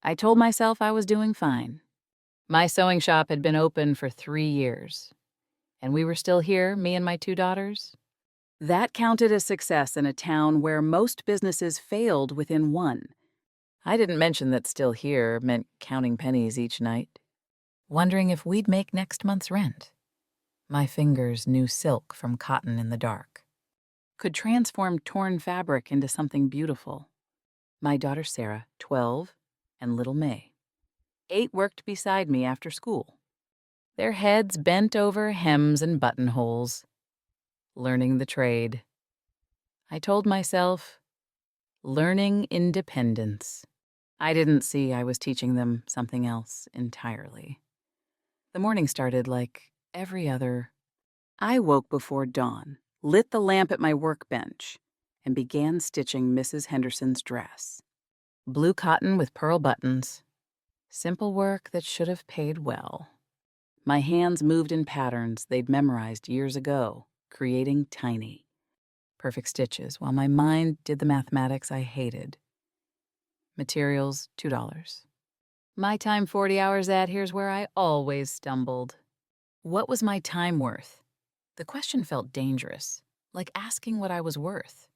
I told myself I was doing fine. My sewing shop had been open for 3 years, and we were still here, me and my 2 daughters. That counted as success in a town where most businesses failed within one. I didn't mention that still here meant counting pennies each night, wondering if we'd make next month's rent. My fingers knew silk from cotton in the dark, could transform torn fabric into something beautiful. My daughter Sarah, 12, and little May, 8, worked beside me after school, their heads bent over hems and buttonholes, learning the trade. I told myself, learning independence. I didn't see I was teaching them something else entirely. The morning started like every other. I woke before dawn, lit the lamp at my workbench, and began stitching Mrs. Henderson's dress. Blue cotton with pearl buttons. Simple work that should have paid well. My hands moved in patterns they'd memorized years ago, creating tiny, perfect stitches, while my mind did the mathematics I hated. Materials, $2. My time 40 hours at, here's where I always stumbled. What was my time worth? The question felt dangerous, like asking what I was worth.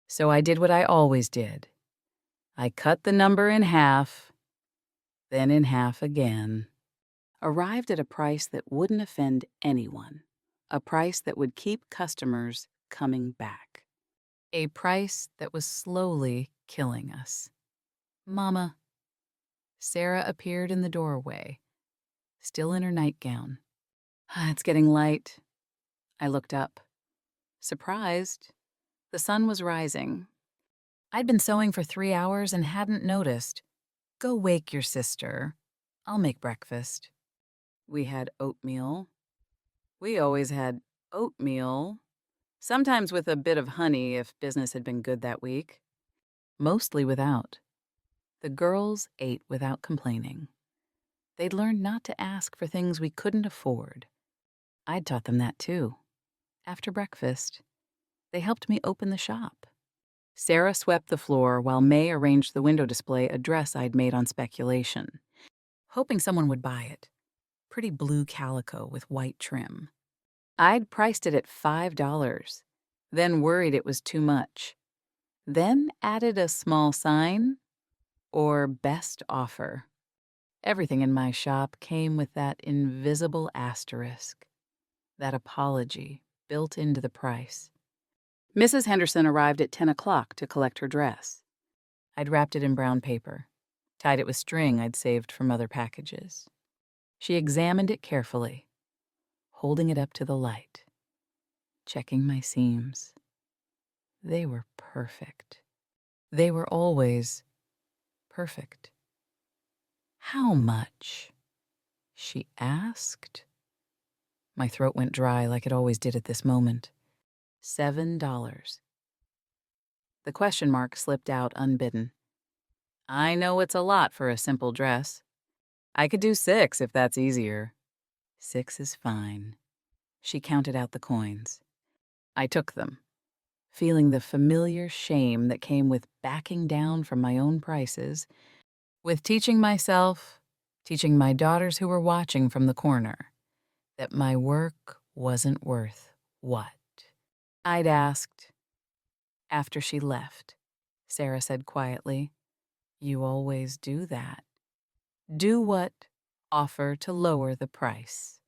So I did what I always did. I cut the number in half, then in half again. Arrived at a price that wouldn't offend anyone. A price that would keep customers coming back. A price that was slowly killing us. Mama. Sarah appeared in the doorway, still in her nightgown. It's getting light. I looked up. Surprised. The sun was rising. I'd been sewing for 3 hours and hadn't noticed. Go wake your sister. I'll make breakfast. We had oatmeal. We always had oatmeal. Sometimes with a bit of honey if business had been good that week. Mostly without. The girls ate without complaining. They'd learned not to ask for things we couldn't afford. I'd taught them that too. After breakfast, they helped me open the shop. Sarah swept the floor while May arranged the window display a dress I'd made on speculation, hoping someone would buy it. Pretty blue calico with white trim. I'd priced it at $5, then worried it was too much. Then added a small sign, or best offer. Everything in my shop came with that invisible asterisk, that apology built into the price. Mrs. Henderson arrived at 10 o'clock to collect her dress. I'd wrapped it in brown paper, tied it with string I'd saved from other packages. She examined it carefully, holding it up to the light, checking my seams. They were perfect. They were always perfect. How much? She asked. My throat went dry like it always did at this moment. $7. The question mark slipped out unbidden. I know it's a lot for a simple dress. I could do 6 if that's easier. 6 is fine. She counted out the coins. I took them, feeling the familiar shame that came with backing down from my own prices, with teaching myself, teaching my daughters who were watching from the corner, that my work wasn't worth what? I'd asked. After she left, Sarah said quietly, "You always do that. Do what? Offer to lower the price."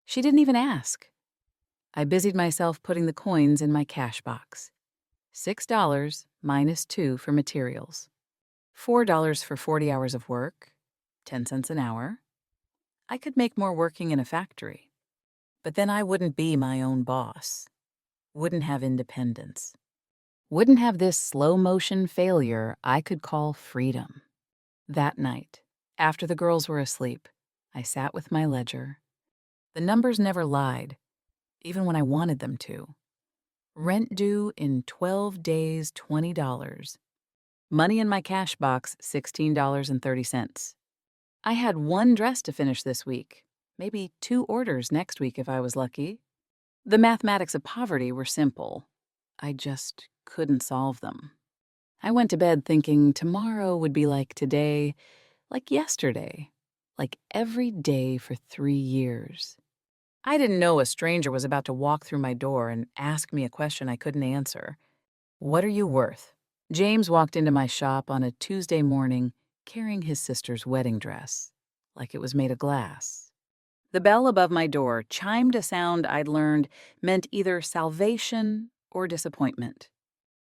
She didn't even ask. I busied myself putting the coins in my cash box. $6 minus 2 for materials. $4 for 40 hours of work, 10 cents an hour. I could make more working in a factory. But then I wouldn't be my own boss. Wouldn't have independence. Wouldn't have this slow-motion failure I could call freedom. That night, after the girls were asleep, I sat with my ledger. The numbers never lied, even when I wanted them to. Rent due in 12 days, $20. Money in my cash box, $16.30. I had 1 dress to finish this week, maybe 2 orders next week if I was lucky. The mathematics of poverty were simple. I just couldn't solve them. I went to bed thinking tomorrow would be like today, like yesterday, like every day for 3 years. I didn't know a stranger was about to walk through my door and ask me a question I couldn't answer. "What are you worth?" James walked into my shop on a Tuesday morning carrying his sister's wedding dress, like it was made of glass. The bell above my door chimed a sound I'd learned meant either salvation or disappointment,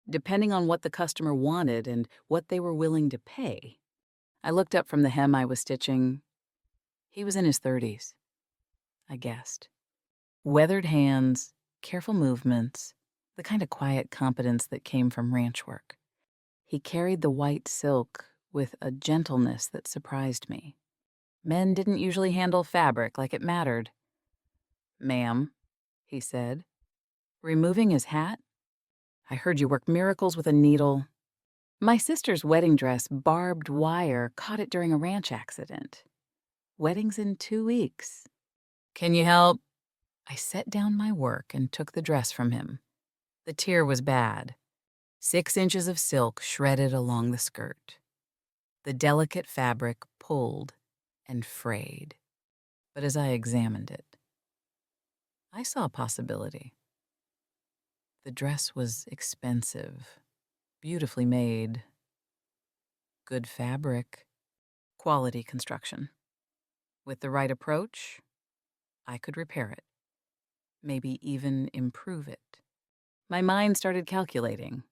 depending on what the customer wanted and what they were willing to pay. I looked up from the hem I was stitching. He was in his 30s, I guessed. Weathered hands, careful movements, the kind of quiet competence that came from ranch work. He carried the white silk with a gentleness that surprised me. Men didn't usually handle fabric like it mattered. "Ma'am," he said, removing his hat. "I heard you work miracles with a needle." My sister's wedding dress barbed wire caught it during a ranch accident. Wedding's in 2 weeks. "Can you help?" I set down my work and took the dress from him. The tear was bad. 6 inches of silk shredded along the skirt. The delicate fabric pulled and frayed. But as I examined it, I saw a possibility. The dress was expensive, beautifully made, good fabric, quality construction. With the right approach, I could repair it, maybe even improve it. My mind started calculating.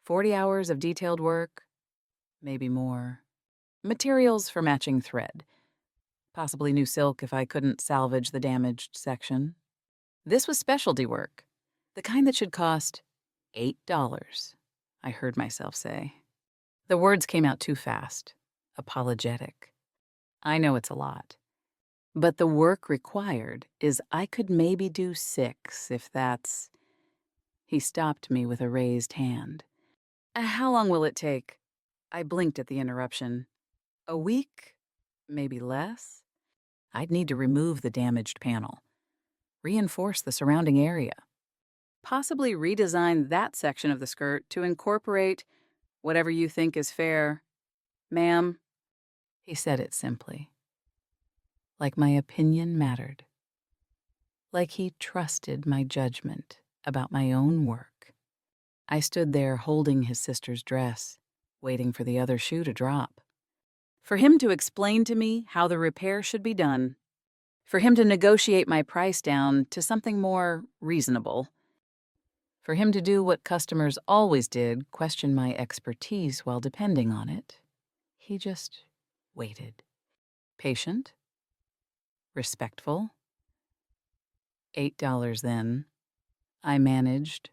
40 hours of detailed work, maybe more. Materials for matching thread. Possibly new silk if I couldn't salvage the damaged section. This was specialty work, the kind that should cost $8, I heard myself say. The words came out too fast, apologetic. I know it's a lot. But the work required is I could maybe do 6 if that's... He stopped me with a raised hand. How long will it take?" I blinked at the interruption. "A week? Maybe less?" I'd need to remove the damaged panel, reinforce the surrounding area, possibly redesign that section of the skirt to incorporate whatever you think is fair. "Ma'am," he said it simply, like my opinion mattered, like he trusted my judgment about my own work. I stood there holding his sister's dress, waiting for the other shoe to drop. For him to explain to me how the repair should be done. For him to negotiate my price down to something more reasonable. For him to do what customers always did, question my expertise while depending on it. He just waited. Patient. Respectful. $8 then. I managed.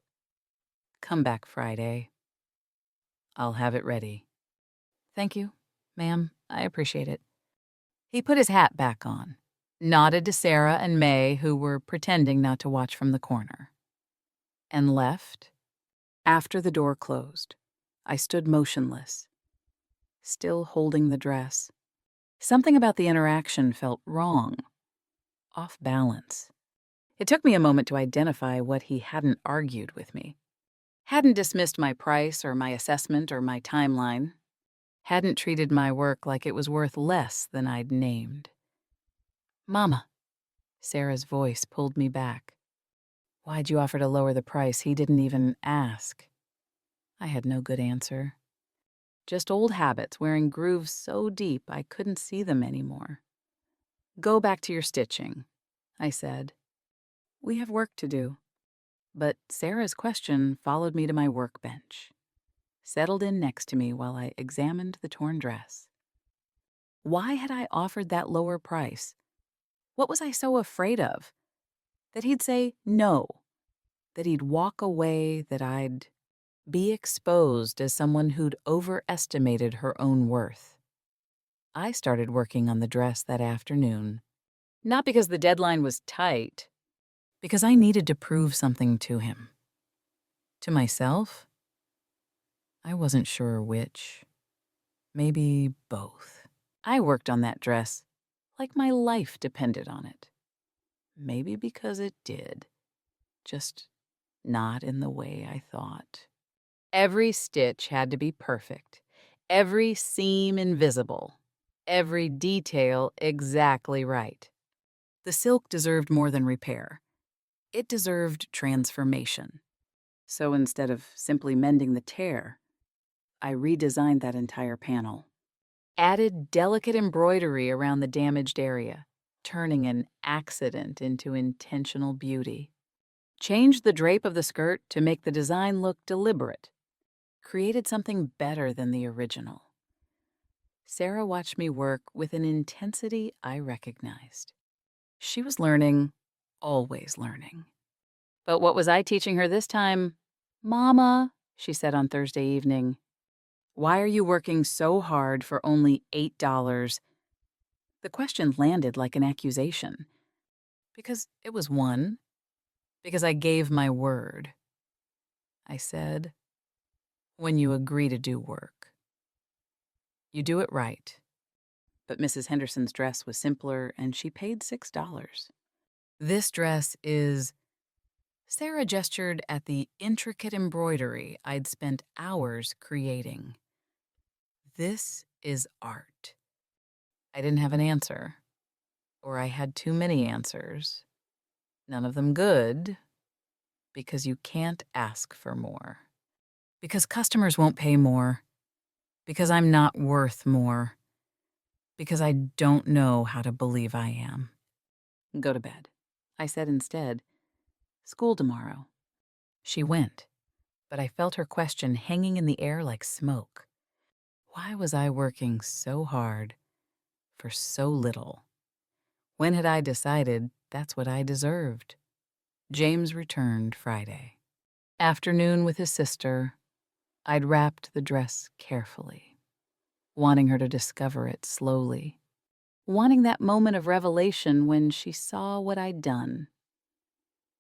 "Come back Friday. I'll have it ready." "Thank you, ma'am. I appreciate it." He put his hat back on, nodded to Sarah and May, who were pretending not to watch from the corner, and left. After the door closed, I stood motionless, still holding the dress. Something about the interaction felt wrong, off balance. It took me a moment to identify what he hadn't argued with me. Hadn't dismissed my price or my assessment or my timeline. Hadn't treated my work like it was worth less than I'd named. "Mama," Sarah's voice pulled me back. "Why'd you offer to lower the price? He didn't even ask." I had no good answer. Just old habits wearing grooves so deep I couldn't see them anymore. "Go back to your stitching," I said. "We have work to do." But Sarah's question followed me to my workbench, settled in next to me while I examined the torn dress. Why had I offered that lower price? What was I so afraid of? That he'd say no, that he'd walk away, that I'd be exposed as someone who'd overestimated her own worth. I started working on the dress that afternoon, not because the deadline was tight, because I needed to prove something to him. To myself? I wasn't sure which. Maybe both. I worked on that dress like my life depended on it. Maybe because it did, just not in the way I thought. Every stitch had to be perfect, every seam invisible. every detail exactly right. The silk deserved more than repair. It deserved transformation. So instead of simply mending the tear, I redesigned that entire panel. Added delicate embroidery around the damaged area, turning an accident into intentional beauty. Changed the drape of the skirt to make the design look deliberate. Created something better than the original. Sarah watched me work with an intensity I recognized. She was learning, always learning. But what was I teaching her this time? "Mama," she said on Thursday evening, "why are you working so hard for only $8? The question landed like an accusation. Because it was one. Because I gave my word. I said, when you agree to do work, you do it right. But Mrs. Henderson's dress was simpler, and she paid $6. This dress is... Sarah gestured at the intricate embroidery I'd spent hours creating. This is art. I didn't have an answer. Or I had too many answers. None of them good. Because you can't ask for more. Because customers won't pay more. Because I'm not worth more. Because I don't know how to believe I am. Go to bed. I said instead, school tomorrow. She went, but I felt her question hanging in the air like smoke. Why was I working so hard for so little? When had I decided that's what I deserved? James returned Friday. Afternoon with his sister, I'd wrapped the dress carefully, wanting her to discover it slowly, wanting that moment of revelation when she saw what I'd done.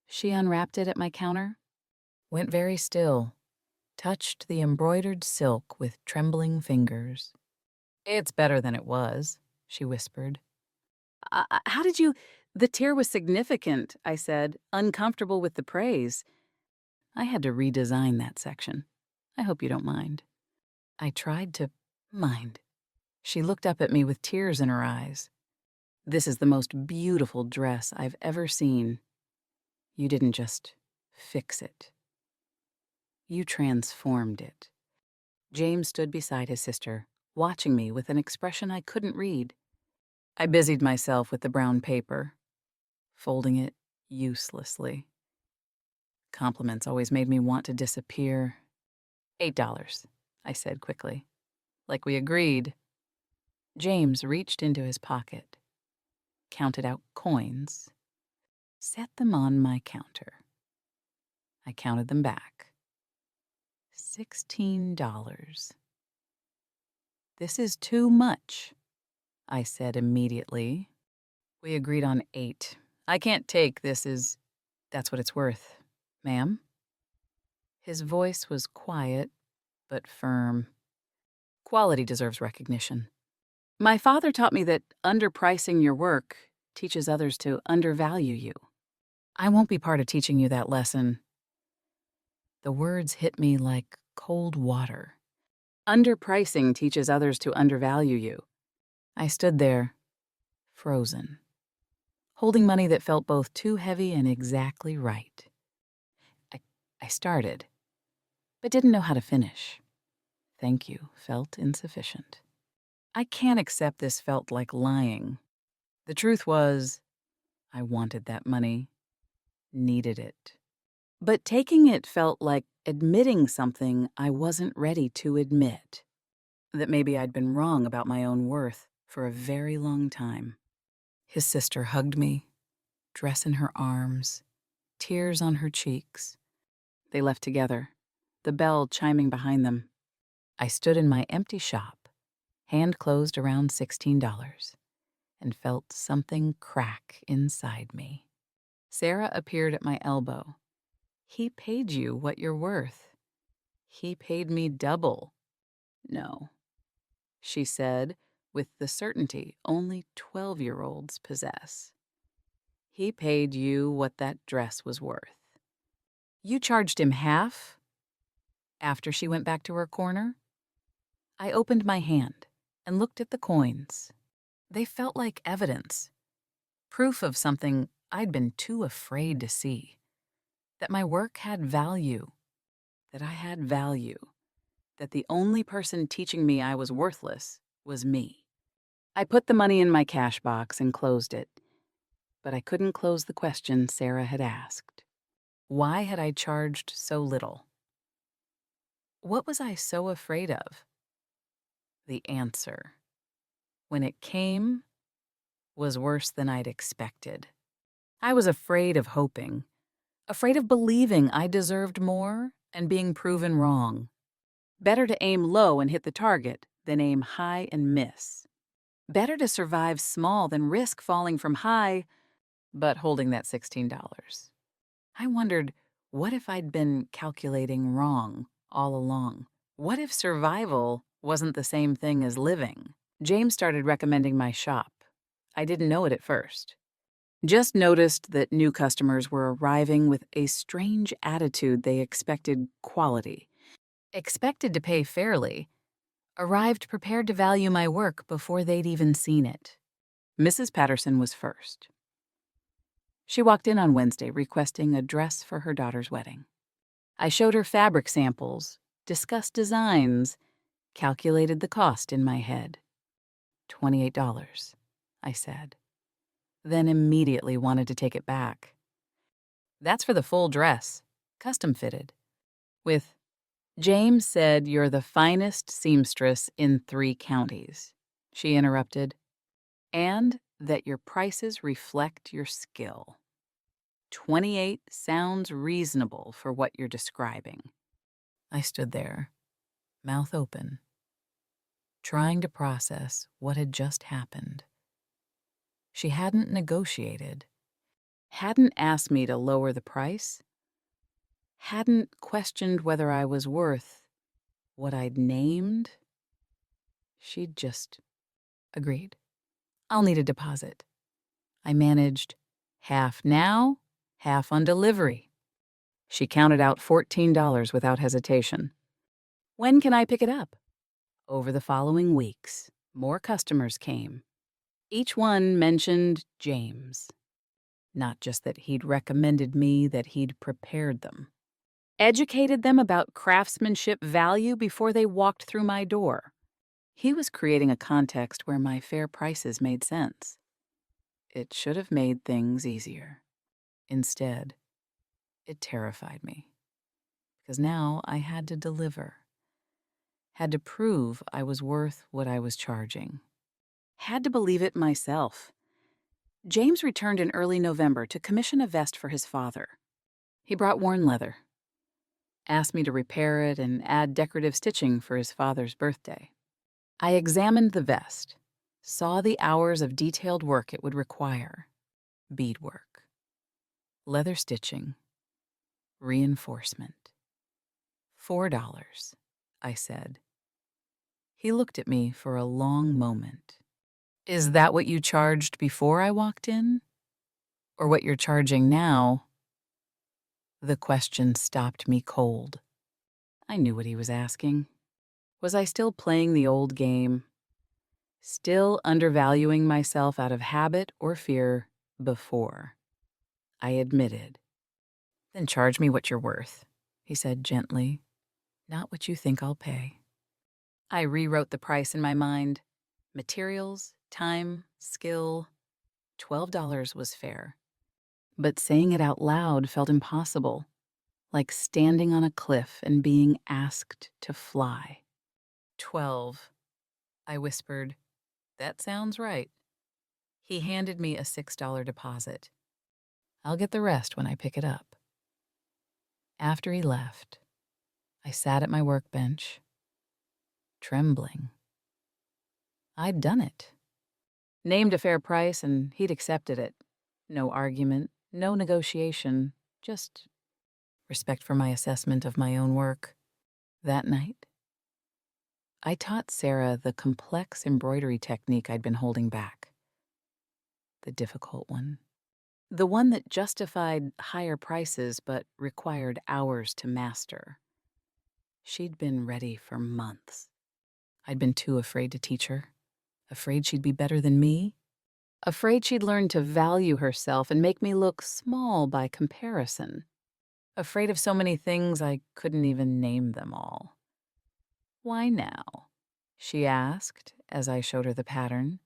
She unwrapped it at my counter, went very still, touched the embroidered silk with trembling fingers. "It's better than it was," she whispered. How did you—" "The tear was significant," I said, uncomfortable with the praise. I had to redesign that section. I hope you don't mind. I tried to mind. She looked up at me with tears in her eyes. "This is the most beautiful dress I've ever seen. You didn't just fix it. You transformed it." James stood beside his sister, watching me with an expression I couldn't read. I busied myself with the brown paper, folding it uselessly. Compliments always made me want to disappear. $8, I said quickly. Like we agreed. James reached into his pocket, counted out coins, set them on my counter. I counted them back. $16. "This is too much," I said immediately. "We agreed on 8. I can't take this is... That's what it's worth, ma'am." His voice was quiet, but firm. Quality deserves recognition. My father taught me that underpricing your work teaches others to undervalue you. I won't be part of teaching you that lesson. The words hit me like cold water. Underpricing teaches others to undervalue you. I stood there, frozen, holding money that felt both too heavy and exactly right. I started, but didn't know how to finish. "Thank you" felt insufficient. I can't accept this felt like lying. The truth was, I wanted that money, needed it. But taking it felt like admitting something I wasn't ready to admit. That maybe I'd been wrong about my own worth for a very long time. His sister hugged me, dress in her arms, tears on her cheeks. They left together, the bell chiming behind them. I stood in my empty shop, hand closed around $16, and felt something crack inside me. Sarah appeared at my elbow. "He paid you what you're worth." "He paid me double." "No," she said, with the certainty only 12-year-olds possess. "He paid you what that dress was worth." "You charged him half?" After she went back to her corner, I opened my hand, and looked at the coins. They felt like evidence, proof of something I'd been too afraid to see, that my work had value, that I had value, that the only person teaching me I was worthless was me. I put the money in my cash box and closed it, but I couldn't close the question Sarah had asked. Why had I charged so little? What was I so afraid of? The answer, when it came, was worse than I'd expected. I was afraid of hoping, afraid of believing I deserved more and being proven wrong. Better to aim low and hit the target than aim high and miss. Better to survive small than risk falling from high, but holding that $16. I wondered, what if I'd been calculating wrong all along? What if survival wasn't the same thing as living? James started recommending my shop. I didn't know it at first. Just noticed that new customers were arriving with a strange attitude. They expected quality, expected to pay fairly, arrived prepared to value my work before they'd even seen it. Mrs. Patterson was first. She walked in on Wednesday requesting a dress for her daughter's wedding. I showed her fabric samples, discussed designs, calculated the cost in my head. $28, I said, then immediately wanted to take it back. That's for the full dress, custom fitted, with, James said you're the finest seamstress in 3 counties, she interrupted, and that your prices reflect your skill. 28 sounds reasonable for what you're describing. I stood there, mouth open, trying to process what had just happened. She hadn't negotiated, hadn't asked me to lower the price, hadn't questioned whether I was worth what I'd named. She'd just agreed. I'll need a deposit. I managed half now, half on delivery. She counted out $14 without hesitation. When can I pick it up? Over the following weeks, more customers came. Each one mentioned James. Not just that he'd recommended me, that he'd prepared them. Educated them about craftsmanship value before they walked through my door. He was creating a context where my fair prices made sense. It should have made things easier. Instead, it terrified me. Because now I had to deliver. Had to prove I was worth what I was charging. Had to believe it myself. James returned in early November to commission a vest for his father. He brought worn leather. Asked me to repair it and add decorative stitching for his father's birthday. I examined the vest, saw the hours of detailed work it would require. Beadwork, leather stitching, reinforcement. $4, I said. He looked at me for a long moment. Is that what you charged before I walked in? Or what you're charging now? The question stopped me cold. I knew what he was asking. Was I still playing the old game? Still undervaluing myself out of habit or fear before? I admitted. Then charge me what you're worth, he said gently. Not what you think I'll pay. I rewrote the price in my mind. Materials, time, skill. $12 was fair. But saying it out loud felt impossible, like standing on a cliff and being asked to fly. 12, I whispered. That sounds right. He handed me a $6 deposit. I'll get the rest when I pick it up. After he left, I sat at my workbench, trembling. I'd done it. Named a fair price and he'd accepted it. No argument, no negotiation, just respect for my assessment of my own work. That night, I taught Sarah the complex embroidery technique I'd been holding back. The difficult one. The one that justified higher prices but required hours to master. She'd been ready for months. I'd been too afraid to teach her. Afraid she'd be better than me? Afraid she'd learn to value herself and make me look small by comparison. Afraid of so many things I couldn't even name them all. "Why now?" she asked as I showed her the pattern.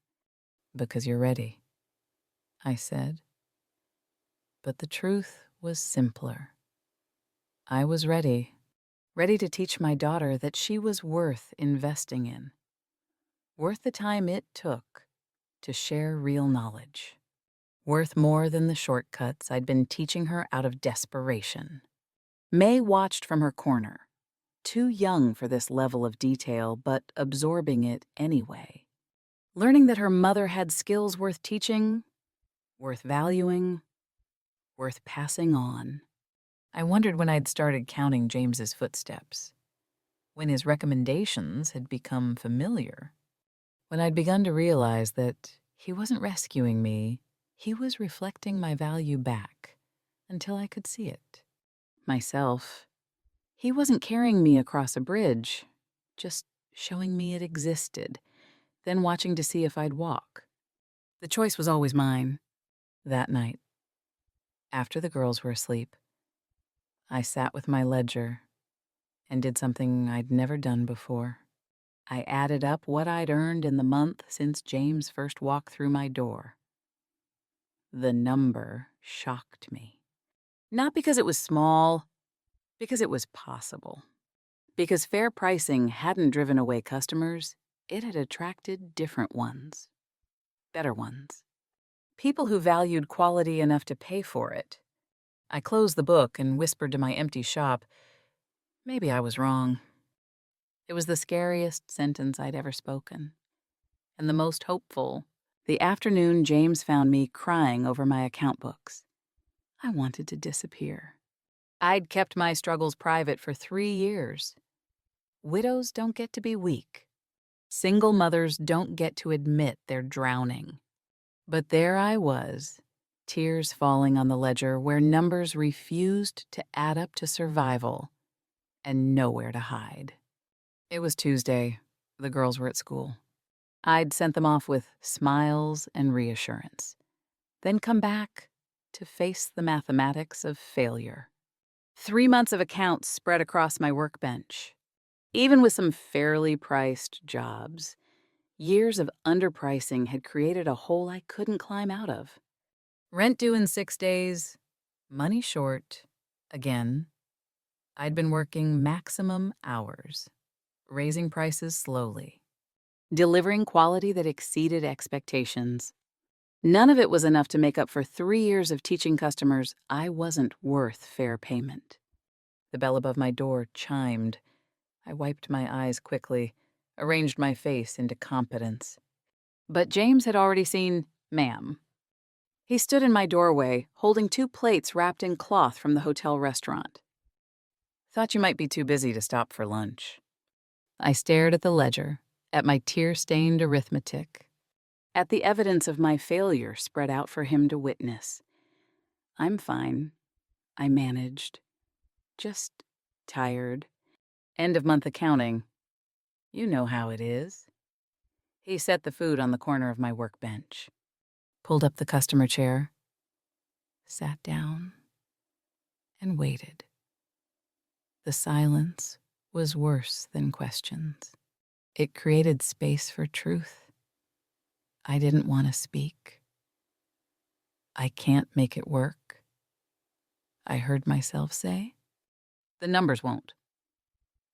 "Because you're ready," I said. But the truth was simpler. I was ready to teach my daughter that she was worth investing in, worth the time it took to share real knowledge, worth more than the shortcuts I'd been teaching her out of desperation. May watched from her corner, too young for this level of detail, but absorbing it anyway. Learning that her mother had skills worth teaching, worth valuing, worth passing on. I wondered when I'd started counting James's footsteps, when his recommendations had become familiar, when I'd begun to realize that he wasn't rescuing me, he was reflecting my value back until I could see it. Myself. He wasn't carrying me across a bridge, just showing me it existed, then watching to see if I'd walk. The choice was always mine. That night, after the girls were asleep, I sat with my ledger and did something I'd never done before. I added up what I'd earned in the month since James first walked through my door. The number shocked me. Not because it was small, because it was possible. Because fair pricing hadn't driven away customers, it had attracted different ones. Better ones. People who valued quality enough to pay for it. I closed the book and whispered to my empty shop, maybe I was wrong. It was the scariest sentence I'd ever spoken. And the most hopeful. The afternoon James found me crying over my account books. I wanted to disappear. I'd kept my struggles private for 3 years. Widows don't get to be weak. Single mothers don't get to admit they're drowning. But there I was, tears falling on the ledger where numbers refused to add up to survival, and nowhere to hide. It was Tuesday. The girls were at school. I'd sent them off with smiles and reassurance, then come back to face the mathematics of failure. 3 months of accounts spread across my workbench. Even with some fairly priced jobs, years of underpricing had created a hole I couldn't climb out of. Rent due in 6 days, money short, again. I'd been working maximum hours, raising prices slowly, delivering quality that exceeded expectations. None of it was enough to make up for 3 years of teaching customers I wasn't worth fair payment. The bell above my door chimed. I wiped my eyes quickly, arranged my face into competence. But James had already seen "Ma'am." He stood in my doorway, holding 2 plates wrapped in cloth from the hotel restaurant. "Thought you might be too busy to stop for lunch." I stared at the ledger, at my tear-stained arithmetic, at the evidence of my failure spread out for him to witness. "I'm fine," I managed. "Just tired. End-of-month accounting. You know how it is." He set the food on the corner of my workbench, pulled up the customer chair, sat down, and waited. The silence was worse than questions. It created space for truth. I didn't want to speak. "I can't make it work," I heard myself say. "The numbers won't.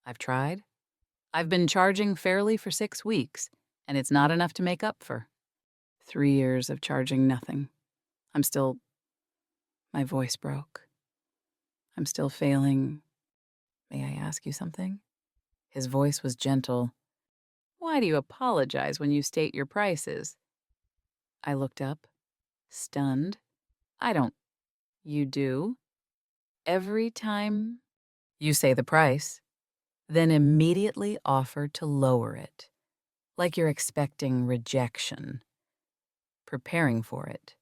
I've tried. I've been charging fairly for 6 weeks, and it's not enough to make up for 3 years of charging nothing. I'm still..." My voice broke. "I'm still failing. May I ask you something?" His voice was gentle. "Why do you apologize when you state your prices?" I looked up, stunned. "I don't..." "You do? Every time you say the price, then immediately offer to lower it, like you're expecting rejection, preparing for it."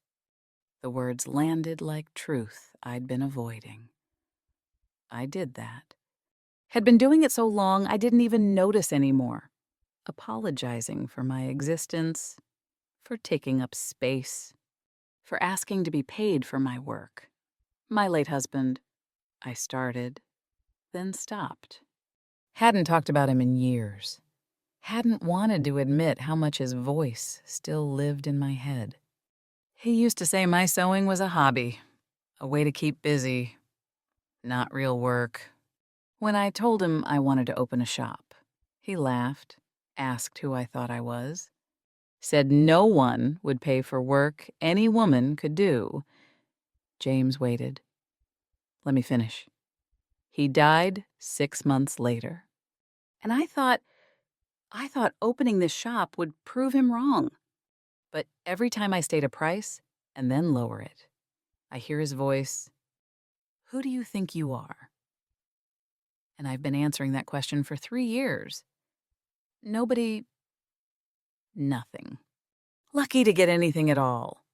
The words landed like truth I'd been avoiding. I did that. Had been doing it so long I didn't even notice anymore. apologizing for my existence, for taking up space, for asking to be paid for my work. My late husband, I started, then stopped. Hadn't talked about him in years. Hadn't wanted to admit how much his voice still lived in my head. He used to say my sewing was a hobby, a way to keep busy, not real work. When I told him I wanted to open a shop, he laughed, asked who I thought I was, said no one would pay for work any woman could do. James waited. Let me finish. He died 6 months later. And I thought opening this shop would prove him wrong. But every time I state a price and then lower it, I hear his voice, "Who do you think you are?" And I've been answering that question for 3 years. Nobody, nothing. Lucky to get anything at all.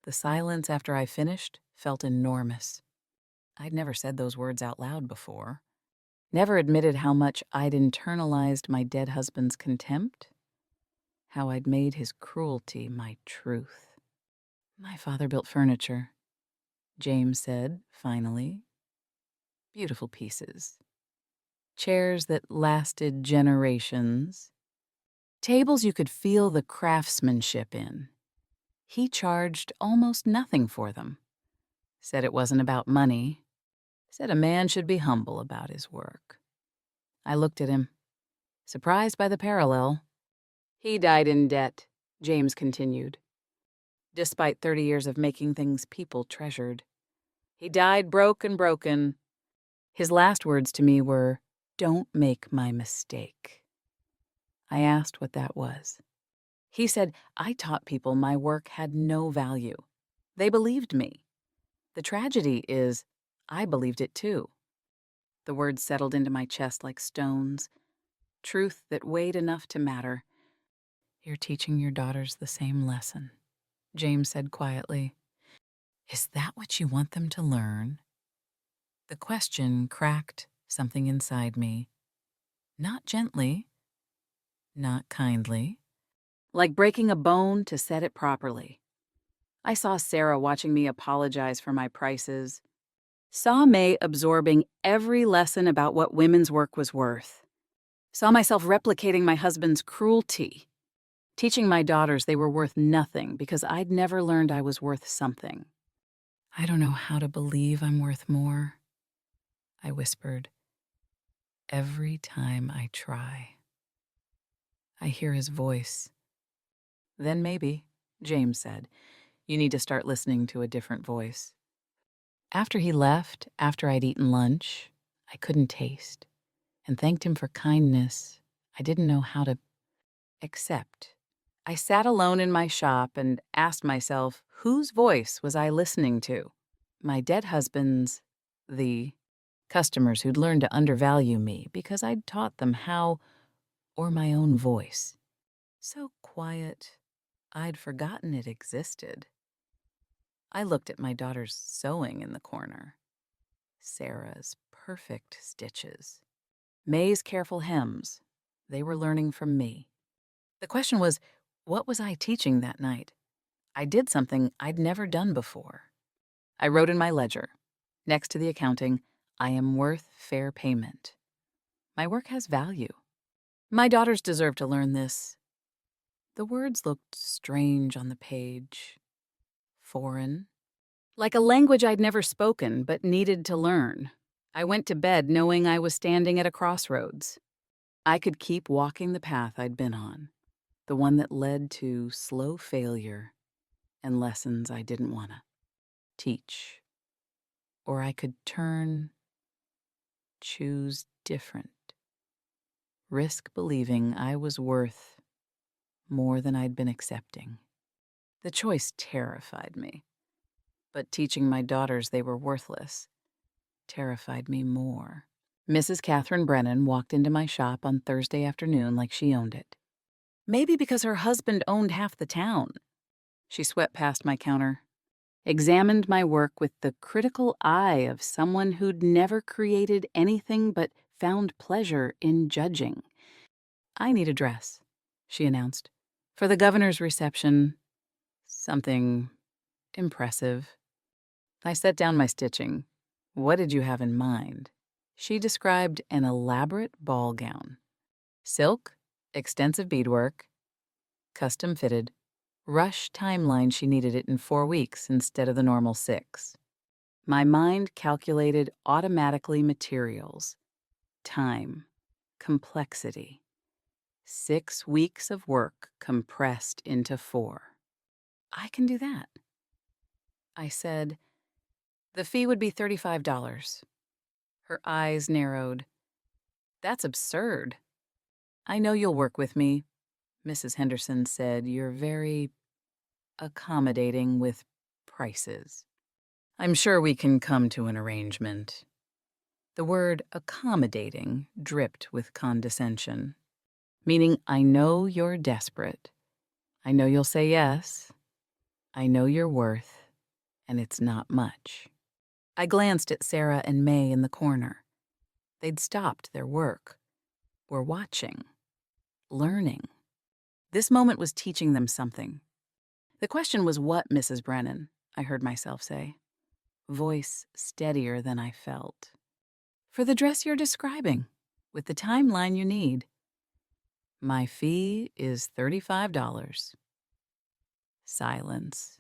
The silence after I finished felt enormous. I'd never said those words out loud before. Never admitted how much I'd internalized my dead husband's contempt. How I'd made his cruelty my truth. My father built furniture, James said, finally. Beautiful pieces. Chairs that lasted generations. Tables you could feel the craftsmanship in. He charged almost nothing for them. Said it wasn't about money. Said a man should be humble about his work. I looked at him, surprised by the parallel. He died in debt, James continued. Despite 30 years of making things people treasured. He died broke and broken. His last words to me were, "Don't make my mistake." I asked what that was. He said, "I taught people my work had no value. They believed me. The tragedy is, I believed it too." The words settled into my chest like stones, truth that weighed enough to matter. "You're teaching your daughters the same lesson," James said quietly. "Is that what you want them to learn?" The question cracked something inside me. Not gently, not kindly, like breaking a bone to set it properly. I saw Sarah watching me apologize for my prices. Saw May absorbing every lesson about what women's work was worth. Saw myself replicating my husband's cruelty, teaching my daughters they were worth nothing because I'd never learned I was worth something. "I don't know how to believe I'm worth more," I whispered. "Every time I try." I hear his voice. "Then maybe," James said, "you need to start listening to a different voice." After he left, after I'd eaten lunch, I couldn't taste, and thanked him for kindness I didn't know how to accept. I sat alone in my shop and asked myself, whose voice was I listening to? My dead husband's, the customers who'd learned to undervalue me because I'd taught them how, or my own voice? So quiet, I'd forgotten it existed. I looked at my daughter's sewing in the corner. Sarah's perfect stitches. May's careful hems. They were learning from me. The question was, what was I teaching that night? I did something I'd never done before. I wrote in my ledger, next to the accounting, "I am worth fair payment." My work has value. My daughters deserve to learn this. The words looked strange on the page. Foreign. Like a language I'd never spoken but needed to learn. I went to bed knowing I was standing at a crossroads. I could keep walking the path I'd been on, the one that led to slow failure and lessons I didn't want to teach. Or I could turn, choose different, risk believing I was worth more than I'd been accepting. The choice terrified me, but teaching my daughters they were worthless terrified me more. Mrs. Catherine Brennan walked into my shop on Thursday afternoon like she owned it. Maybe because her husband owned half the town. She swept past my counter, examined my work with the critical eye of someone who'd never created anything but found pleasure in judging. "I need a dress," she announced. "For the governor's reception, something impressive." I set down my stitching. "What did you have in mind?" She described an elaborate ball gown. Silk, extensive beadwork, custom fitted, rush timeline. She needed it in 4 weeks instead of the normal 6. My mind calculated automatically materials, time, complexity. 6 weeks of work compressed into 4. I can do that. I said, "The fee would be $35. Her eyes narrowed. "That's absurd." "I know you'll work with me," Mrs. Henderson said. "You're very accommodating with prices. I'm sure we can come to an arrangement." The word accommodating dripped with condescension, meaning I know you're desperate. I know you'll say yes. I know your worth, and it's not much. I glanced at Sarah and May in the corner. They'd stopped their work, were watching, learning. This moment was teaching them something. The question was, what, Mrs. Brennan? I heard myself say. Voice steadier than I felt. "For the dress you're describing, with the timeline you need. My fee is $35. Silence.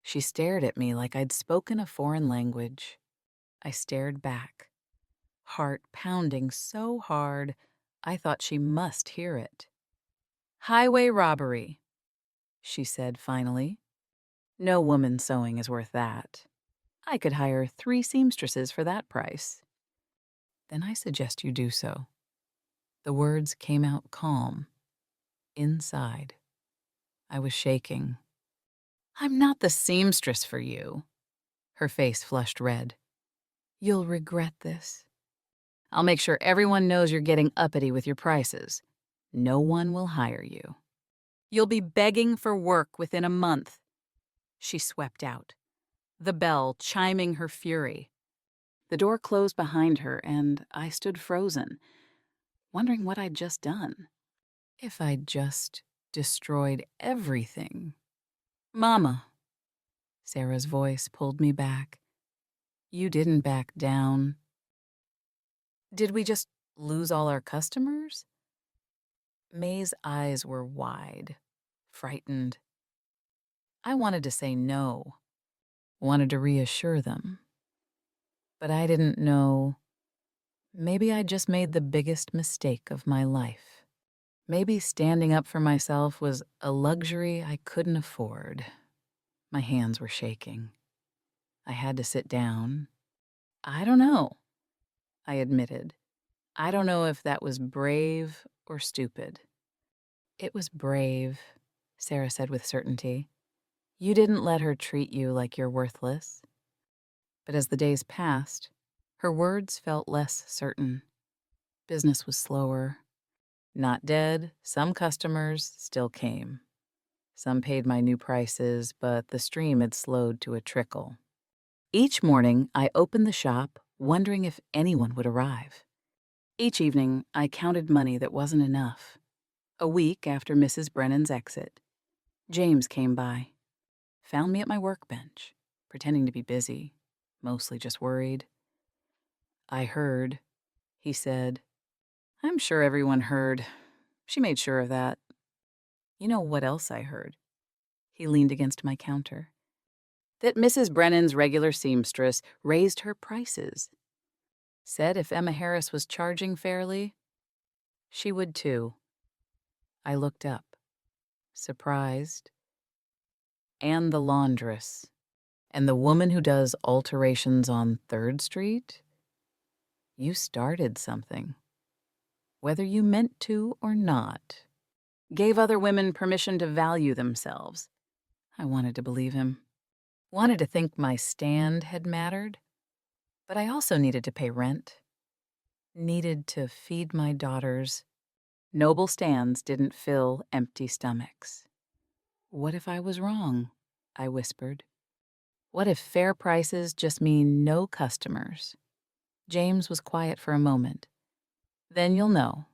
She stared at me like I'd spoken a foreign language. I stared back, heart pounding so hard I thought she must hear it. "Highway robbery," she said finally. "No woman sewing is worth that. I could hire 3 seamstresses for that price." "Then I suggest you do so." The words came out calm. Inside, I was shaking. "I'm not the seamstress for you." Her face flushed red. "You'll regret this. I'll make sure everyone knows you're getting uppity with your prices. No one will hire you. You'll be begging for work within a month." She swept out, the bell chiming her fury. The door closed behind her, and I stood frozen, wondering what I'd just done. If I'd just destroyed everything. "Mama," Sarah's voice pulled me back. "You didn't back down. Did we just lose all our customers?" May's eyes were wide, frightened. I wanted to say no, wanted to reassure them. But I didn't know. Maybe I just made the biggest mistake of my life. Maybe standing up for myself was a luxury I couldn't afford. My hands were shaking. I had to sit down. "I don't know," I admitted. "I don't know if that was brave or stupid." "It was brave," Sarah said with certainty. "You didn't let her treat you like you're worthless." But as the days passed, her words felt less certain. Business was slower. Not dead, some customers still came. Some paid my new prices, but the stream had slowed to a trickle. Each morning, I opened the shop, wondering if anyone would arrive. Each evening, I counted money that wasn't enough. A week after Mrs. Brennan's exit, James came by, found me at my workbench, pretending to be busy, mostly just worried. "I heard," he said. I'm sure everyone heard. She made sure of that. "You know what else I heard?" He leaned against my counter. "That Mrs. Brennan's regular seamstress raised her prices. Said if Emma Harris was charging fairly, she would too." I looked up, surprised. "And the laundress. And the woman who does alterations on 3rd Street? You started something. Whether you meant to or not. Gave other women permission to value themselves." I wanted to believe him. Wanted to think my stand had mattered. But I also needed to pay rent. Needed to feed my daughters. Noble stands didn't fill empty stomachs. "What if I was wrong?" I whispered. "What if fair prices just mean no customers?" James was quiet for a moment. "Then you'll know.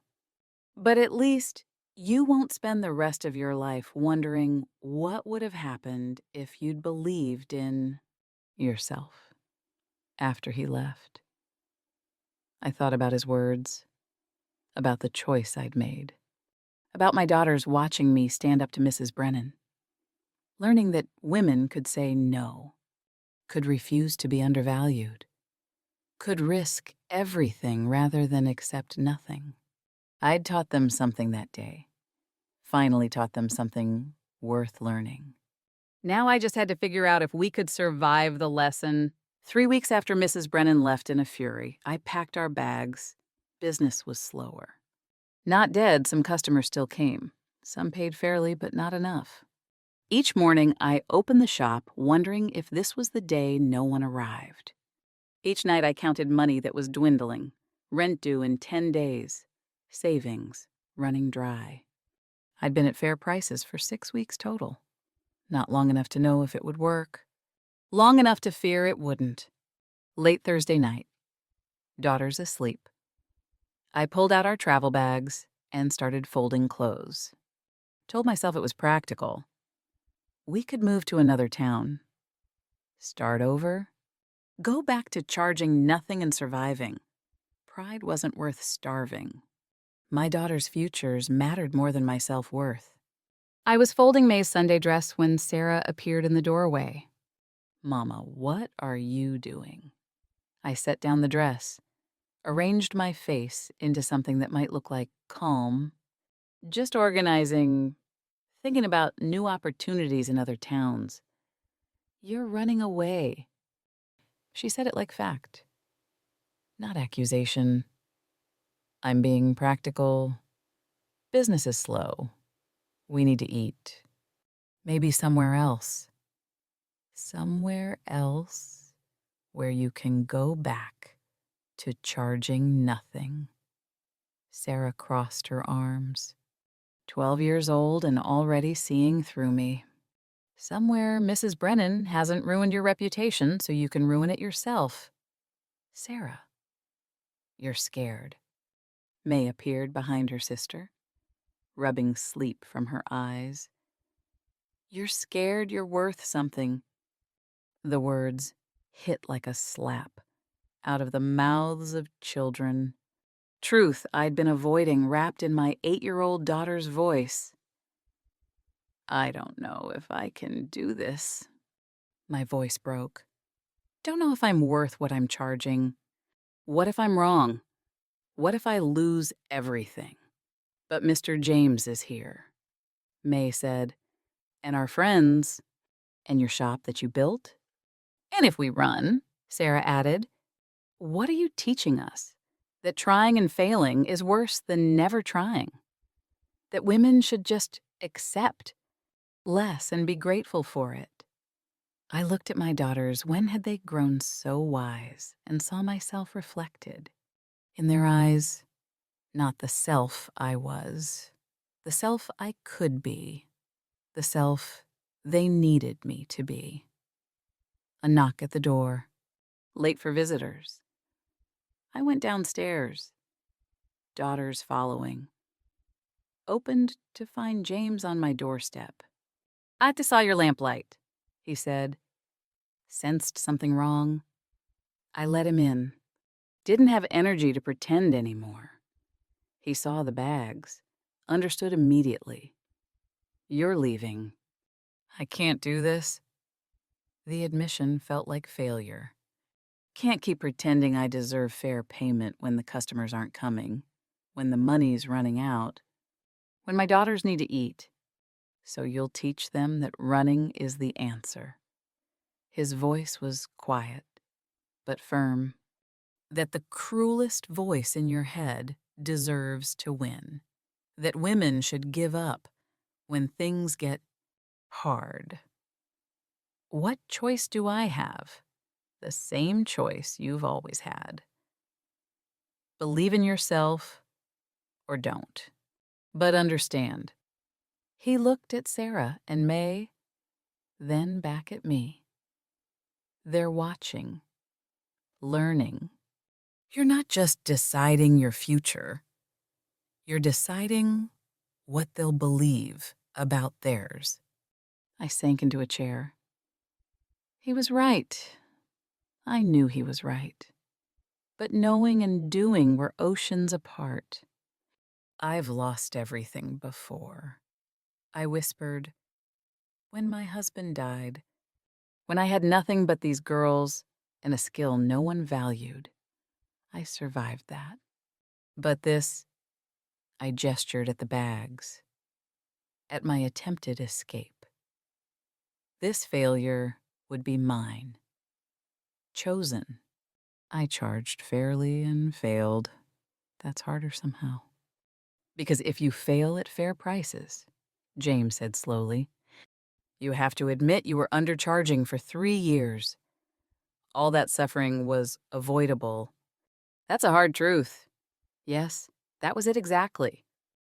But at least You won't spend the rest of your life wondering what would have happened if you'd believed in yourself after he left. I thought about his words, about the choice I'd made, about my daughters watching me stand up to Mrs. Brennan, learning that women could say no, could refuse to be undervalued, could risk everything rather than accept nothing. I'd taught them something that day, finally taught them something worth learning. Now I just had to figure out if we could survive the lesson. 3 weeks after Mrs. Brennan left in a fury, I packed our bags. Business was slower. Not dead, some customers still came. Some paid fairly, but not enough. Each morning, I opened the shop, wondering if this was the day no one arrived. Each night, I counted money that was dwindling, rent due in 10 days, savings running dry. I'd been at fair prices for 6 weeks total. Not long enough to know if it would work. Long enough to fear it wouldn't. Late Thursday night. Daughters asleep. I pulled out our travel bags and started folding clothes. Told myself it was practical. We could move to another town. Start over. Go back to charging nothing and surviving. Pride wasn't worth starving. My daughters' futures mattered more than my self-worth. I was folding May's Sunday dress when Sarah appeared in the doorway. "Mama, what are you doing?" I set down the dress, arranged my face into something that might look like calm, just organizing, thinking about new opportunities in other towns. "You're running away." She said it like fact, not accusation. I'm being practical. Business is slow. We need to eat. Maybe somewhere else. Somewhere else where you can go back to charging nothing. Sarah crossed her arms. 12 years old and already seeing through me. Somewhere Mrs. Brennan hasn't ruined your reputation so you can ruin it yourself. Sarah, you're scared. May appeared behind her sister, rubbing sleep from her eyes. You're scared you're worth something. The words hit like a slap out of the mouths of children. Truth I'd been avoiding wrapped in my 8-year-old daughter's voice. "I don't know if I can do this." My voice broke. Don't know if I'm worth what I'm charging. What if I'm wrong? What if I lose everything? But Mr. James is here. May said, "And our friends, and your shop that you built? And if we run," Sarah added. "What are you teaching us? That trying and failing is worse than never trying? That women should just accept less and be grateful for it?" I looked at my daughters. When had they grown so wise, and saw myself reflected? In their eyes, not the self I was, the self I could be, the self they needed me to be. A knock at the door. Late for visitors. I went downstairs. Daughters following. Opened to find James on my doorstep. "I just saw your lamplight," he said. Sensed something wrong. I let him in. Didn't have energy to pretend anymore. He saw the bags. Understood immediately. "You're leaving." "I can't do this." The admission felt like failure. Can't keep pretending I deserve fair payment when the customers aren't coming, when the money's running out, when my daughters need to eat. So you'll teach them that running is the answer. His voice was quiet, but firm. That the cruelest voice in your head deserves to win. That women should give up when things get hard. What choice do I have? The same choice you've always had. Believe in yourself or don't. But understand. He looked at Sarah and May, then back at me. They're watching, learning. You're not just deciding your future. You're deciding what they'll believe about theirs. I sank into a chair. He was right. I knew he was right. But knowing and doing were oceans apart. I've lost everything before, I whispered. When my husband died, when I had nothing but these girls and a skill no one valued, I survived that. But this, I gestured at the bags, at my attempted escape. This failure would be mine. Chosen. I charged fairly and failed. That's harder somehow. Because if you fail at fair prices, James said slowly, you have to admit you were undercharging for 3 years. All that suffering was avoidable. That's a hard truth. Yes, that was it exactly.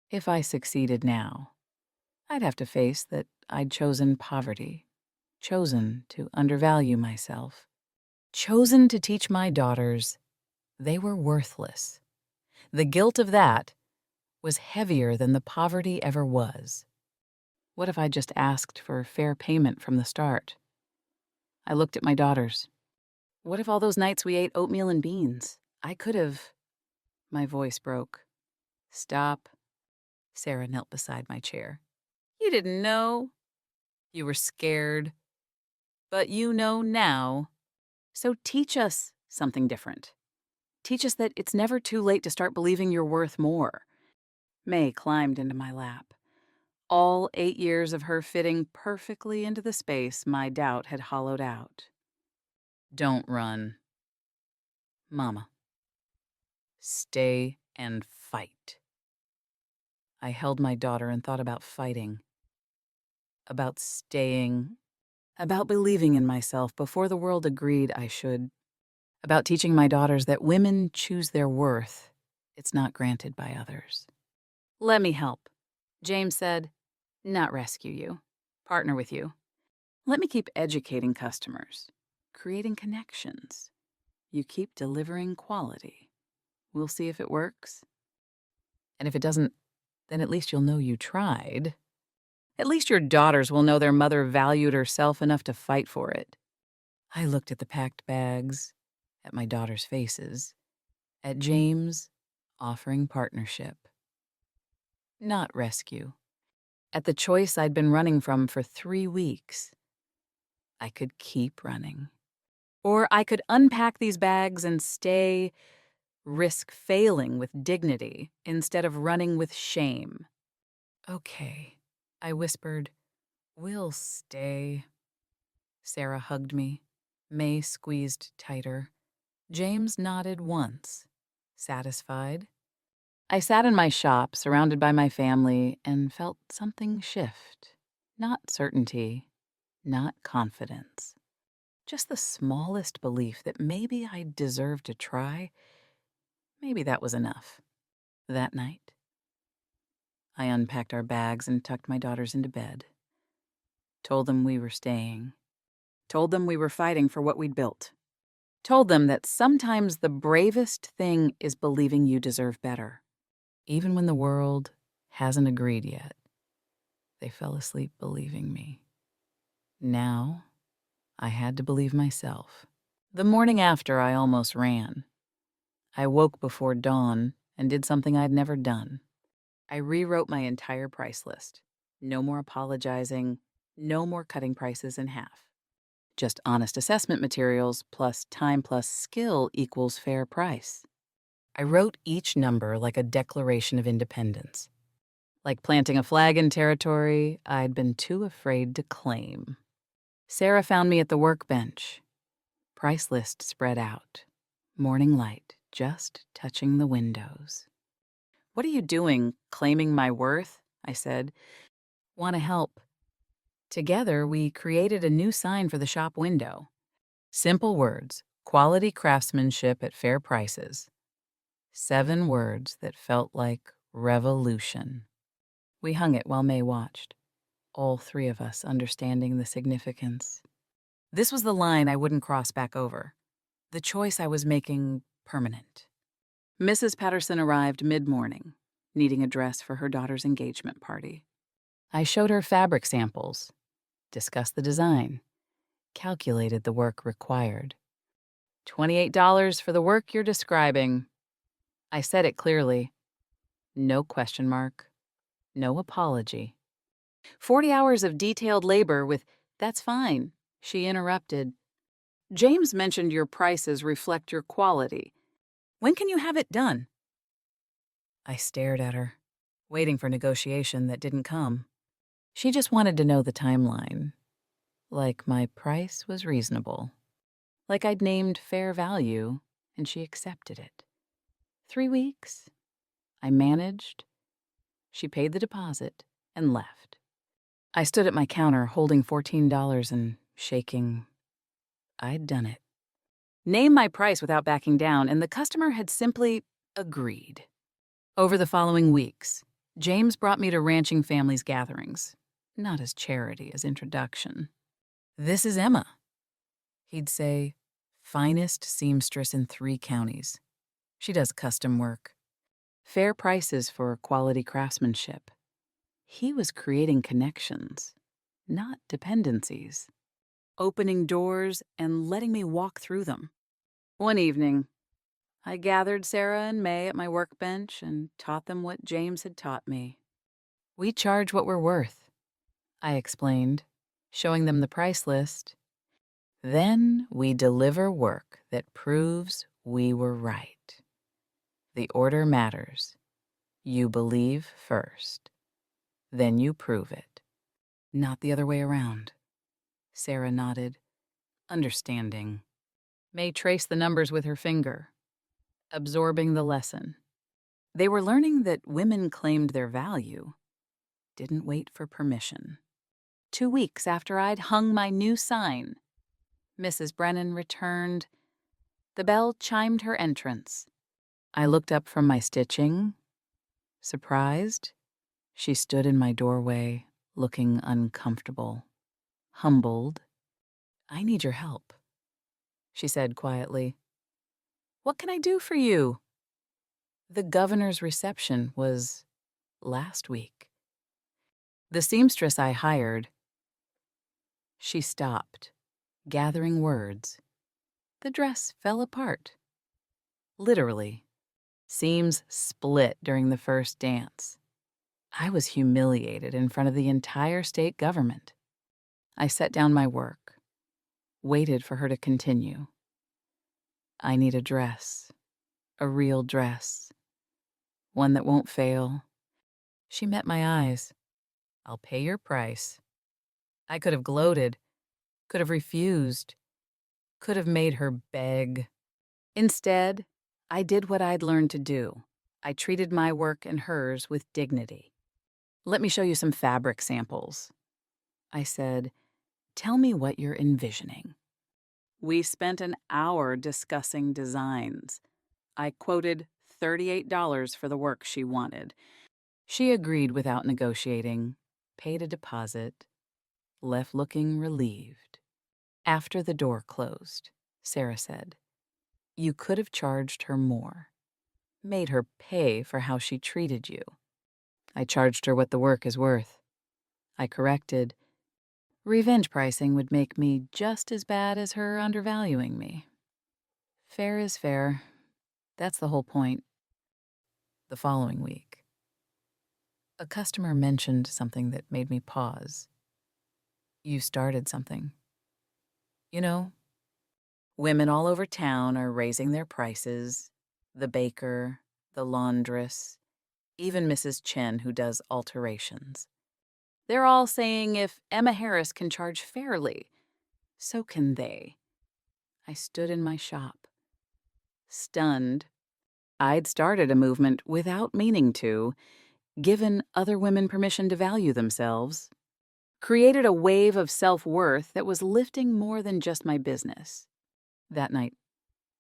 If I succeeded now, I'd have to face that I'd chosen poverty, chosen to undervalue myself, chosen to teach my daughters they were worthless. The guilt of that was heavier than the poverty ever was. What if I just asked for fair payment from the start? I looked at my daughters. What if all those nights we ate oatmeal and beans? I could have. My voice broke. Stop. Sarah knelt beside my chair. You didn't know. You were scared. But you know now. So teach us something different. Teach us that it's never too late to start believing you're worth more. May climbed into my lap. All 8 years of her fitting perfectly into the space my doubt had hollowed out. Don't run. Mama. Stay and fight. I held my daughter and thought about fighting. About staying. About believing in myself before the world agreed I should. About teaching my daughters that women choose their worth. It's not granted by others. Let me help, James said. Not rescue you. Partner with you. Let me keep educating customers. Creating connections. You keep delivering quality. We'll see if it works. And if it doesn't, then at least you'll know you tried. At least your daughters will know their mother valued herself enough to fight for it. I looked at the packed bags, at my daughters' faces, at James offering partnership. Not rescue. At the choice I'd been running from for 3 weeks. I could keep running. Or I could unpack these bags and stay, risk failing with dignity instead of running with shame. Okay, I whispered, we'll stay. Sarah hugged me. May squeezed tighter. James nodded once, satisfied. I sat in my shop, surrounded by my family, and felt something shift. Not certainty, not confidence. Just the smallest belief that maybe I deserved to try. Maybe that was enough. That night, I unpacked our bags and tucked my daughters into bed. Told them we were staying. Told them we were fighting for what we'd built. Told them that sometimes the bravest thing is believing you deserve better. Even when the world hasn't agreed yet. They fell asleep believing me. Now, I had to believe myself. The morning after, I almost ran. I woke before dawn and did something I'd never done. I rewrote my entire price list. No more apologizing, no more cutting prices in half. Just honest assessment materials plus time plus skill equals fair price. I wrote each number like a declaration of independence. Like planting a flag in territory I'd been too afraid to claim. Sarah found me at the workbench. Price list spread out. Morning light just touching the windows. What are you doing, claiming my worth? I said. Want to help. Together, we created a new sign for the shop window. Simple words, quality craftsmanship at fair prices. 7 words that felt like revolution. We hung it while May watched, all 3 of us understanding the significance. This was the line I wouldn't cross back over, the choice I was making permanent. Mrs. Patterson arrived mid-morning, needing a dress for her daughter's engagement party. I showed her fabric samples, discussed the design, calculated the work required. $28 for the work you're describing. I said it clearly. No question mark. No apology. 40 hours of detailed labor with, "That's fine," she interrupted. "James mentioned your prices reflect your quality. When can you have it done?" I stared at her, waiting for negotiation that didn't come. She just wanted to know the timeline. Like my price was reasonable. Like I'd named fair value, and she accepted it. 3 weeks. I managed. She paid the deposit and left. I stood at my counter holding $14 and shaking. I'd done it. Named my price without backing down, and the customer had simply agreed. Over the following weeks, James brought me to ranching families' gatherings, not as charity, as introduction. "This is Emma," he'd say, "finest seamstress in 3 counties. She does custom work. Fair prices for quality craftsmanship." He was creating connections, not dependencies. Opening doors and letting me walk through them. One evening, I gathered Sarah and May at my workbench and taught them what James had taught me. "We charge what we're worth," I explained, showing them the price list. "Then we deliver work that proves we were right. The order matters. You believe first. Then you prove it. Not the other way around." Sarah nodded, understanding. May traced the numbers with her finger, absorbing the lesson. They were learning that women claimed their value, didn't wait for permission. 2 weeks after I'd hung my new sign, Mrs. Brennan returned. The bell chimed her entrance. I looked up from my stitching. Surprised, she stood in my doorway, looking uncomfortable, humbled. "I need your help," she said quietly. "What can I do for you?" The governor's reception was last week. The seamstress I hired. She stopped, gathering words. The dress fell apart. Literally. Seams split during the first dance. I was humiliated in front of the entire state government. I set down my work, waited for her to continue. "I need a dress, a real dress, one that won't fail." She met my eyes. "I'll pay your price." I could have gloated, could have refused, could have made her beg. Instead, I did what I'd learned to do. I treated my work and hers with dignity. "Let me show you some fabric samples," I said. "Tell me what you're envisioning." We spent an hour discussing designs. I quoted $38 for the work she wanted. She agreed without negotiating, paid a deposit, left looking relieved. After the door closed, Sarah said, "You could have charged her more, made her pay for how she treated you." I charged her what the work is worth. I corrected. Revenge pricing would make me just as bad as her undervaluing me. Fair is fair. That's the whole point. The following week, a customer mentioned something that made me pause. "You started something. You know, women all over town are raising their prices. The baker, the laundress, even Mrs. Chen who does alterations. They're all saying if Emma Harris can charge fairly, so can they." I stood in my shop, stunned. I'd started a movement without meaning to, given other women permission to value themselves, created a wave of self-worth that was lifting more than just my business. That night,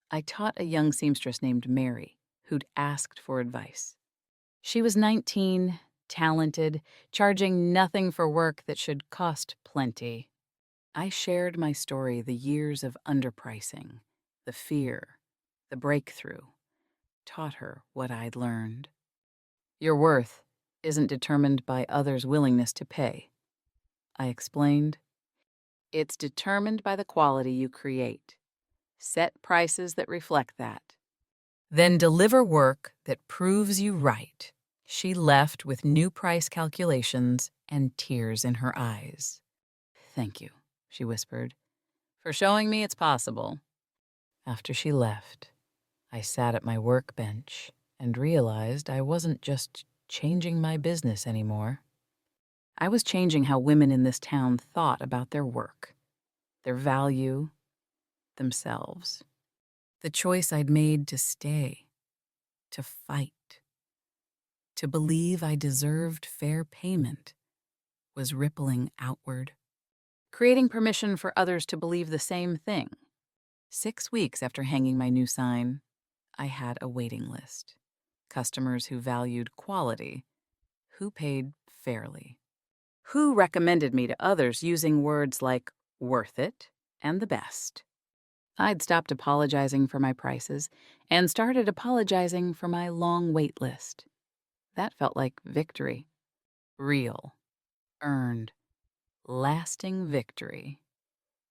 I taught a young seamstress named Mary, who'd asked for advice. She was 19, talented, charging nothing for work that should cost plenty. I shared my story, the years of underpricing, the fear, the breakthrough, taught her what I'd learned. Your worth isn't determined by others' willingness to pay, I explained. It's determined by the quality you create. Set prices that reflect that. Then deliver work that proves you right. She left with new price calculations and tears in her eyes. Thank you, she whispered, for showing me it's possible. After she left, I sat at my workbench and realized I wasn't just changing my business anymore. I was changing how women in this town thought about their work, their value, themselves. The choice I'd made to stay, to fight, to believe I deserved fair payment was rippling outward, creating permission for others to believe the same thing. 6 weeks after hanging my new sign, I had a waiting list. Customers who valued quality, who paid fairly, who recommended me to others using words like worth it and the best. I'd stopped apologizing for my prices and started apologizing for my long wait list. That felt like victory. Real, earned, lasting victory.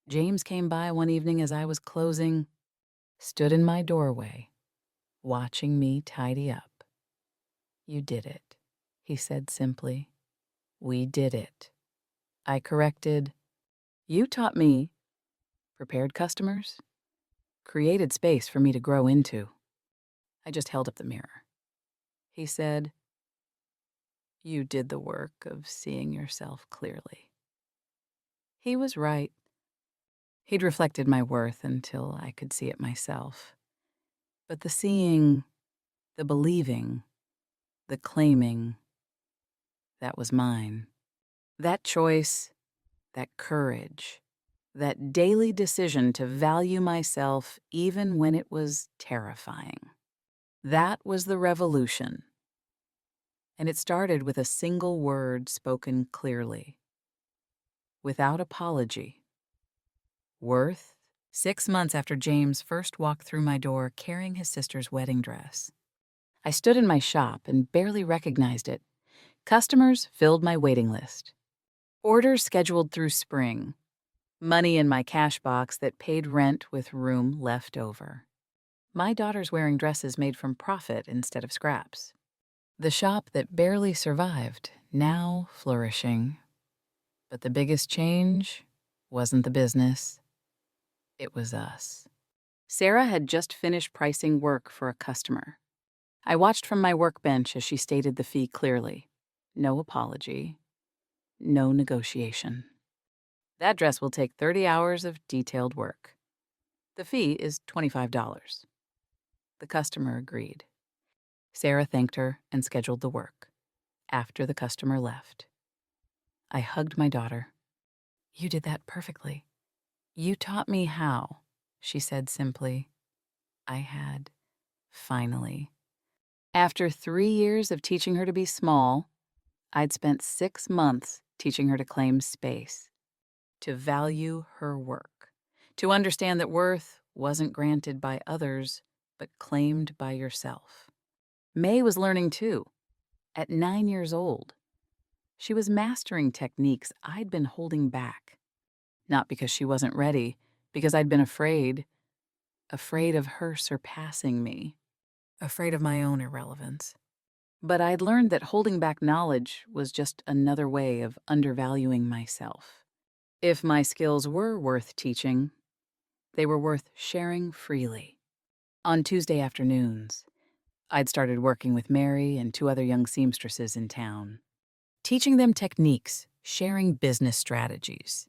James came by one evening as I was closing, stood in my doorway, watching me tidy up. You did it, he said simply. We did it. I corrected. You taught me, prepared customers, created space for me to grow into. I just held up the mirror. He said, you did the work of seeing yourself clearly. He was right. He'd reflected my worth until I could see it myself. But the seeing, the believing, the claiming, that was mine. That choice, that courage, that daily decision to value myself even when it was terrifying. That was the revolution. And it started with a single word spoken clearly, without apology. Worth. 6 months after James first walked through my door carrying his sister's wedding dress. I stood in my shop and barely recognized it. Customers filled my waiting list. Orders scheduled through spring. Money in my cash box that paid rent with room left over. My daughter's wearing dresses made from profit instead of scraps. The shop that barely survived, now flourishing. But the biggest change wasn't the business. It was us. Sarah had just finished pricing work for a customer. I watched from my workbench as she stated the fee clearly. No apology. No negotiation. That dress will take 30 hours of detailed work. The fee is $25. The customer agreed. Sarah thanked her and scheduled the work. After the customer left, I hugged my daughter. You did that perfectly. You taught me how, she said simply. I had, finally. After 3 years of teaching her to be small, I'd spent 6 months teaching her to claim space, to value her work, to understand that worth wasn't granted by others, but claimed by yourself. May was learning too. At 9 years old, she was mastering techniques I'd been holding back. Not because she wasn't ready, because I'd been afraid of her surpassing me, afraid of my own irrelevance. But I'd learned that holding back knowledge was just another way of undervaluing myself. If my skills were worth teaching, they were worth sharing freely. On Tuesday afternoons, I'd started working with Mary and 2 other young seamstresses in town, teaching them techniques, sharing business strategies,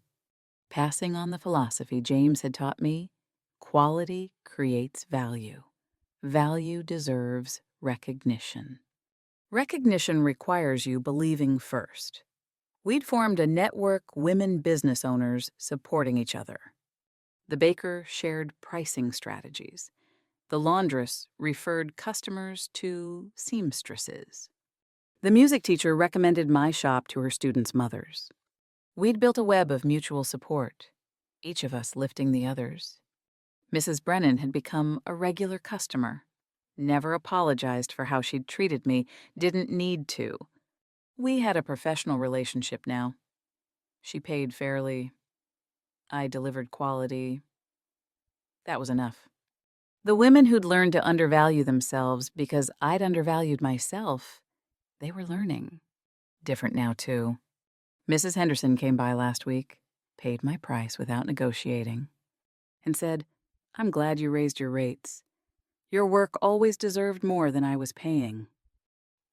passing on the philosophy James had taught me: quality creates value. Value deserves recognition. Recognition requires you believing first. We'd formed a network women business owners supporting each other. The baker shared pricing strategies. The laundress referred customers to seamstresses. The music teacher recommended my shop to her students' mothers. We'd built a web of mutual support, each of us lifting the others. Mrs. Brennan had become a regular customer. never apologized for how she'd treated me, didn't need to. We had a professional relationship now. She paid fairly. I delivered quality. That was enough. The women who'd learned to undervalue themselves because I'd undervalued myself, they were learning. Different now, too. Mrs. Henderson came by last week, paid my price without negotiating, and said, "I'm glad you raised your rates. Your work always deserved more than I was paying."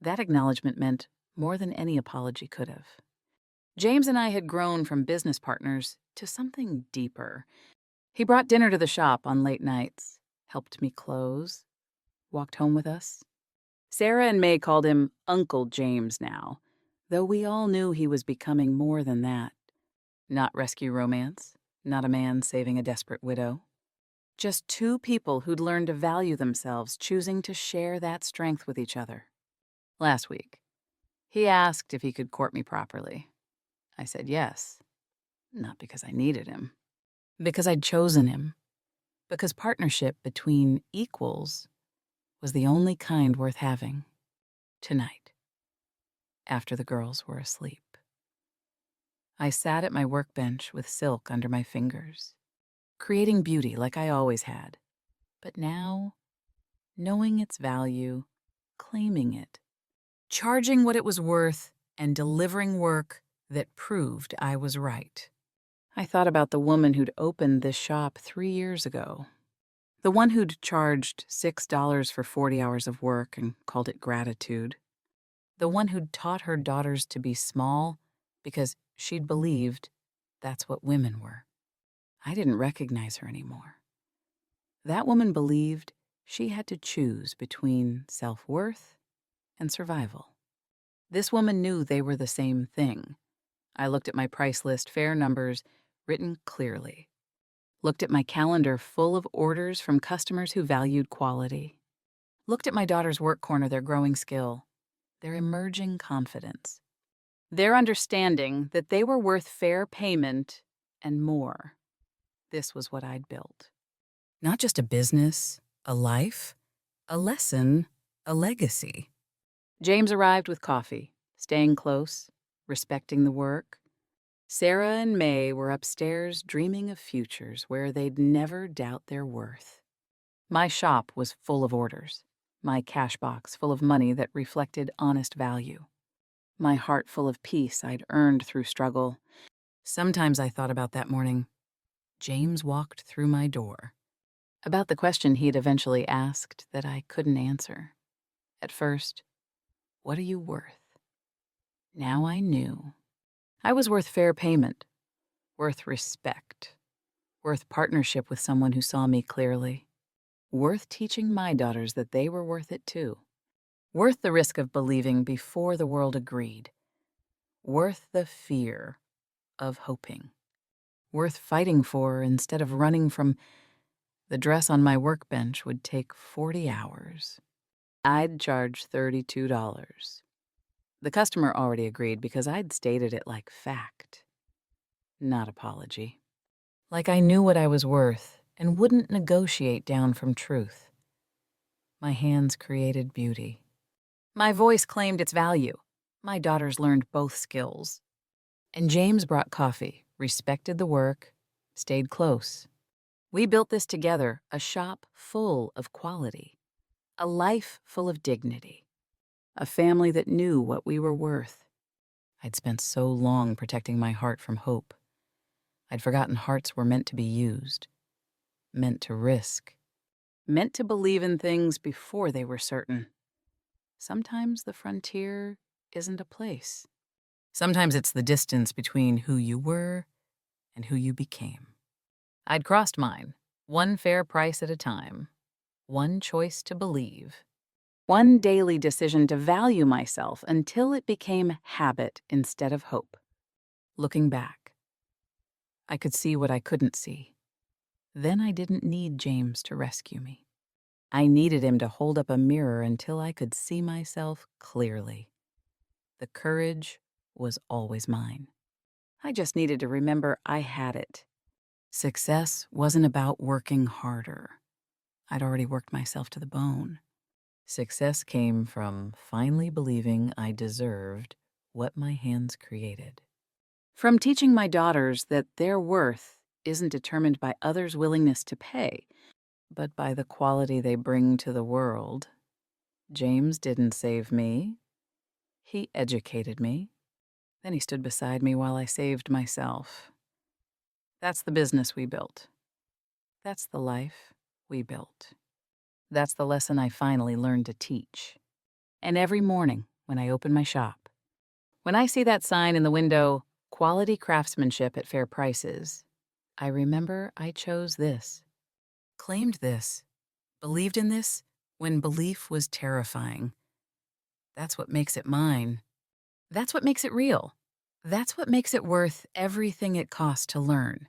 That acknowledgement meant more than any apology could have. James and I had grown from business partners to something deeper. He brought dinner to the shop on late nights, helped me close, walked home with us. Sarah and May called him Uncle James now, though we all knew he was becoming more than that. Not rescue romance, not a man saving a desperate widow. Just two people who'd learned to value themselves, choosing to share that strength with each other. Last week, he asked if he could court me properly. I said yes, not because I needed him, because I'd chosen him, because partnership between equals was the only kind worth having. Tonight, after the girls were asleep, I sat at my workbench with silk under my fingers, creating beauty like I always had, but now, knowing its value, claiming it, charging what it was worth, and delivering work that proved I was right. I thought about the woman who'd opened this shop 3 years ago. The one who'd charged $6 for 40 hours of work and called it gratitude. The one who'd taught her daughters to be small because she'd believed that's what women were. I didn't recognize her anymore. That woman believed she had to choose between self-worth and survival. This woman knew they were the same thing. I looked at my price list, fair numbers, written clearly. Looked at my calendar full of orders from customers who valued quality. Looked at my daughter's work corner, their growing skill, their emerging confidence, their understanding that they were worth fair payment and more. This was what I'd built. Not just a business, a life, a lesson, a legacy. James arrived with coffee, staying close, respecting the work. Sarah and May were upstairs dreaming of futures where they'd never doubt their worth. My shop was full of orders, my cash box full of money that reflected honest value, my heart full of peace I'd earned through struggle. Sometimes I thought about that morning James walked through my door, about the question he'd eventually asked that I couldn't answer. At first, what are you worth? Now I knew. I was worth fair payment, worth respect, worth partnership with someone who saw me clearly, worth teaching my daughters that they were worth it too, worth the risk of believing before the world agreed, worth the fear of hoping, worth fighting for instead of running from. The dress on my workbench would take 40 hours. I'd charge $32. The customer already agreed because I'd stated it like fact, not apology. Like I knew what I was worth and wouldn't negotiate down from truth. My hands created beauty. My voice claimed its value. My daughters learned both skills. And James brought coffee, respected the work, stayed close. We built this together, a shop full of quality, a life full of dignity, a family that knew what we were worth. I'd spent so long protecting my heart from hope. I'd forgotten hearts were meant to be used, meant to risk, meant to believe in things before they were certain. Sometimes the frontier isn't a place. Sometimes it's the distance between who you were and who you became. I'd crossed mine, one fair price at a time, one choice to believe, one daily decision to value myself until it became habit instead of hope. Looking back, I could see what I couldn't see. Then I didn't need James to rescue me. I needed him to hold up a mirror until I could see myself clearly. The courage was always mine. I just needed to remember I had it. Success wasn't about working harder. I'd already worked myself to the bone. Success came from finally believing I deserved what my hands created. From teaching my daughters that their worth isn't determined by others' willingness to pay, but by the quality they bring to the world. James didn't save me. He educated me. Then he stood beside me while I saved myself. That's the business we built. That's the life we built. That's the lesson I finally learned to teach. And every morning when I open my shop, when I see that sign in the window, quality craftsmanship at fair prices, I remember I chose this, claimed this, believed in this when belief was terrifying. That's what makes it mine. That's what makes it real. That's what makes it worth everything it costs to learn.